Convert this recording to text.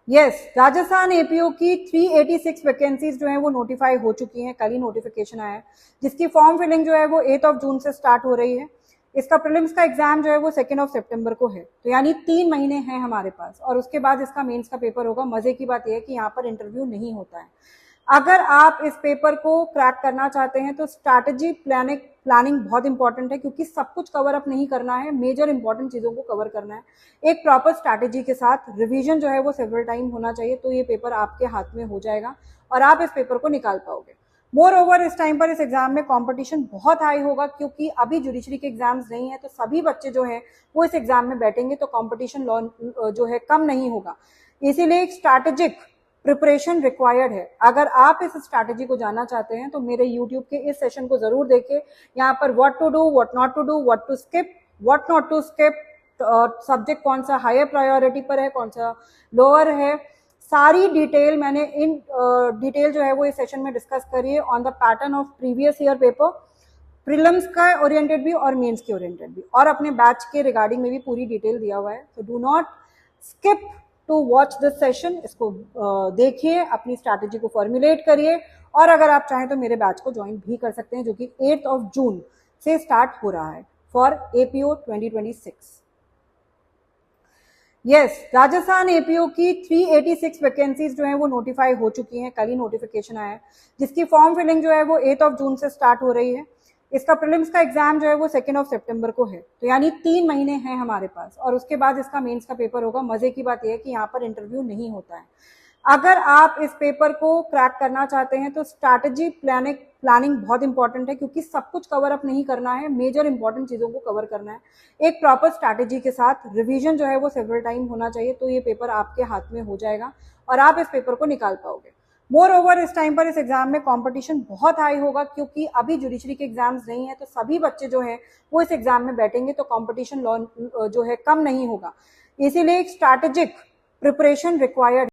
Yes, Rajasthan APO की 386 vacancies जो है वो नोटिफाई हो चुकी हैं। कल ही नोटिफिकेशन आया है, जिसकी फॉर्म फिलिंग जो है वो 8 जून से स्टार्ट हो रही है। इसका प्रीलिम्स का एग्जाम जो है वो 2 सितंबर को है, तो यानी 3 महीने हैं हमारे पास, और उसके बाद इसका मेंस का पेपर होगा। मजे की बात यह है कि यहाँ पर इंटरव्यू नहीं होता है। अगर आप इस पेपर को क्रैक करना चाहते हैं तो स्ट्रैटेजी प्लानिंग बहुत इंपॉर्टेंट है, क्योंकि सब कुछ कवर अप नहीं करना है, मेजर इंपॉर्टेंट चीजों को कवर करना है एक प्रॉपर स्ट्रैटेजी के साथ। रिवीजन जो है वो सेवरल टाइम होना चाहिए, तो ये पेपर आपके हाथ में हो जाएगा और आप इस पेपर को निकाल पाओगे। मोर ओवर इस टाइम पर इस एग्जाम में कंपटीशन बहुत हाई होगा, क्योंकि अभी जुडिशरी के एग्जाम्स नहीं है, तो सभी बच्चे जो हैं वो इस एग्जाम में बैठेंगे, तो कंपटीशन जो है कम नहीं होगा। इसीलिए एक स्ट्रैटेजिक प्रिपरेशन रिक्वायर्ड है। अगर आप इस स्ट्रैटेजी को जानना चाहते हैं तो मेरे यूट्यूब के इस सेशन को जरूर देखें। यहाँ पर what to do, what not to do, what to skip, what not to skip, subject कौन सा हायर प्रायोरिटी पर है, कौन सा लोअर है, सारी डिटेल मैंने इन डिटेल जो है वो इस सेशन में डिस्कस करी है on the pattern of previous year paper, prelims का ओरिएंटेड भी और मेंस के ओरिएंटेड भी, और अपने बैच के रिगार्डिंग में भी पूरी डिटेल दिया हुआ है। तो do not skip to watch this session. इसको देखिए, अपनी स्ट्रैटेजी को फॉर्मुलेट करिए, और अगर आप चाहें तो मेरे बैच को ज्वाइन भी कर सकते हैं, जो कि 8 जून से स्टार्ट हो रहा है for APO 2026। Yes, Rajasthan APO की 386 वैकेंसीज जो है वो नोटिफाई हो चुकी हैं। कल ही नोटिफिकेशन आया है, जिसकी फॉर्म फिलिंग जो है वो 8 जून से स्टार्ट हो रही है। इसका प्रीलिम्स का एग्जाम जो है वो 2 सितंबर को है, तो यानी 3 महीने हैं हमारे पास, और उसके बाद इसका मेंस का पेपर होगा। मजे की बात यह है कि यहाँ पर इंटरव्यू नहीं होता है। अगर आप इस पेपर को क्रैक करना चाहते हैं तो स्ट्रैटेजी प्लानिंग बहुत इंपॉर्टेंट है, क्योंकि सब कुछ कवर अप नहीं करना है, मेजर इंपॉर्टेंट चीजों को कवर करना है एक प्रॉपर स्ट्रैटेजी के साथ। रिवीजन जो है वो सेवरल टाइम होना चाहिए, तो ये पेपर आपके हाथ में हो जाएगा और आप इस पेपर को निकाल पाओगे। मोर ओवर इस टाइम पर इस एग्जाम में कंपटीशन बहुत हाई होगा, क्योंकि अभी जुडिशरी के एग्जाम्स नहीं है, तो सभी बच्चे जो हैं वो इस एग्जाम में बैठेंगे, तो कंपटीशन जो है कम नहीं होगा। इसीलिए एक स्ट्रैटेजिक प्रिपरेशन रिक्वायर्ड